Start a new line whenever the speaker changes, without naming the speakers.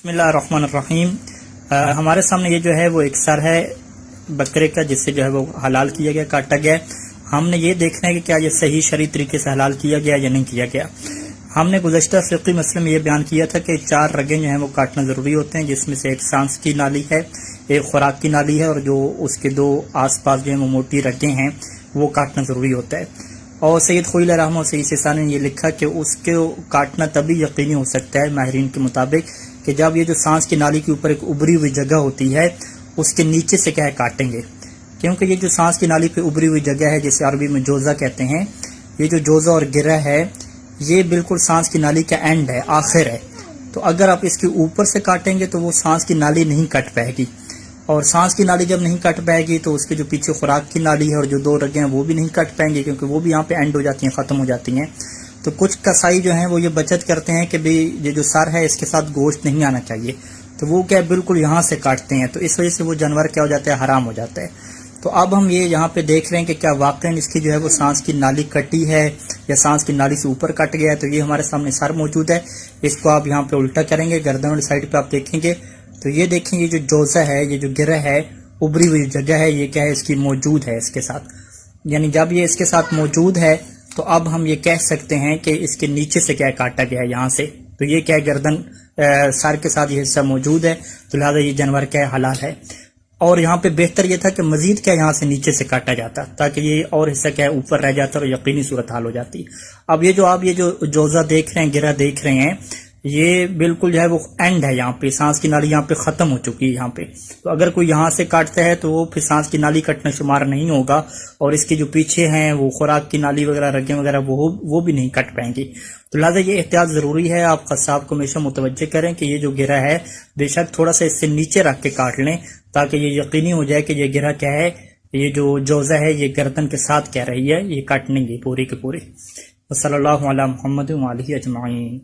بسم اللہ الرحمن الرحیم۔ ہمارے سامنے یہ جو ہے وہ ایک سر ہے بکرے کا، جس سے جو ہے وہ حلال کیا گیا، کاٹا گیا۔ ہم نے یہ دیکھنا ہے کہ کیا یہ صحیح شرعی طریقے سے حلال کیا گیا یا نہیں کیا گیا۔ ہم نے گزشتہ فقہی مسئلے میں یہ بیان کیا تھا کہ 4 رگیں جو ہیں وہ کاٹنا ضروری ہوتے ہیں، جس میں سے ایک سانس کی نالی ہے، ایک خوراک کی نالی ہے، اور جو اس کے 2 آس پاس جو ہیں وہ موٹی رگیں ہیں وہ کاٹنا ضروری ہوتا ہے۔ اور سید خوئی علیہ رحمہ اور سید سیستانی نے یہ لکھا کہ اس کے کاٹنا تبھی یقینی ہو سکتا ہے ماہرین کے مطابق کہ جب یہ جو سانس کی نالی کے اوپر ایک ابری ہوئی جگہ ہوتی ہے اس کے نیچے سے کیا ہے کاٹیں گے، کیونکہ یہ جو سانس کی نالی پہ ابری ہوئی جگہ ہے جسے عربی میں جوزہ کہتے ہیں، یہ جو جوزہ اور گرہ ہے یہ بالکل سانس کی نالی کا اینڈ ہے، آخر ہے۔ تو اگر آپ اس کے اوپر سے کاٹیں گے تو وہ سانس کی نالی نہیں کٹ پائے گی، اور سانس کی نالی جب نہیں کٹ پائے گی تو اس کے جو پیچھے خوراک کی نالی ہے اور جو 2 رگیں ہیں وہ بھی نہیں کٹ پائیں گے، کیونکہ وہ بھی یہاں پہ اینڈ ہو جاتی ہیں، ختم ہو جاتی ہیں۔ تو کچھ کسائی جو ہیں وہ یہ بچت کرتے ہیں کہ بھئی یہ جو سر ہے اس کے ساتھ گوشت نہیں آنا چاہیے، تو وہ کیا بالکل یہاں سے کاٹتے ہیں، تو اس وجہ سے وہ جانور کیا ہو جاتا ہے، حرام ہو جاتا ہے۔ تو اب ہم یہ یہاں پہ دیکھ رہے ہیں کہ کیا واقعا اس کی جو ہے وہ سانس کی نالی کٹی ہے یا سانس کی نالی سے اوپر کٹ گیا ہے۔ تو یہ ہمارے سامنے سر موجود ہے، اس کو آپ یہاں پہ الٹا کریں گے، گردن والی سائڈ پہ آپ دیکھیں گے تو یہ دیکھیں یہ جو جوزہ ہے، یہ جو گرہ ہے، ابری ہوئی جگہ ہے، یہ کیا ہے اس کی موجود ہے اس کے ساتھ، یعنی جب یہ اس کے ساتھ موجود ہے تو اب ہم یہ کہہ سکتے ہیں کہ اس کے نیچے سے کیا کاٹا گیا ہے، یہاں سے، تو یہ کیا ہے گردن سر کے ساتھ یہ حصہ موجود ہے، تو لہٰذا یہ جانور کیا ہے حلال ہے۔ اور یہاں پہ بہتر یہ تھا کہ مزید کیا یہاں سے نیچے سے کاٹا جاتا تاکہ یہ اور حصہ کیا ہے اوپر رہ جاتا اور یقینی صورتحال ہو جاتی۔ اب یہ جو آپ یہ جو جوزہ دیکھ رہے ہیں، گرہ دیکھ رہے ہیں، یہ بالکل جو ہے وہ اینڈ ہے، یہاں پہ سانس کی نالی یہاں پہ ختم ہو چکی ہے یہاں پہ، تو اگر کوئی یہاں سے کاٹتا ہے تو وہ پھر سانس کی نالی کٹنا شمار نہیں ہوگا، اور اس کے جو پیچھے ہیں وہ خوراک کی نالی وغیرہ رگیں وغیرہ وہ بھی نہیں کٹ پائیں گی۔ تو لہٰذا یہ احتیاط ضروری ہے، آپ قصاب کو ہمیشہ متوجہ کریں کہ یہ جو گرہ ہے بے شک تھوڑا سا اس سے نیچے رکھ کے کاٹ لیں تاکہ یہ یقینی ہو جائے کہ یہ گرہ کیا ہے، یہ جو جوزہ ہے یہ گردن کے ساتھ کیا رہی ہے، یہ کاٹنے گی پوری کی پوری۔ وصلی اللہ علی محمد وآلہ اجمعین۔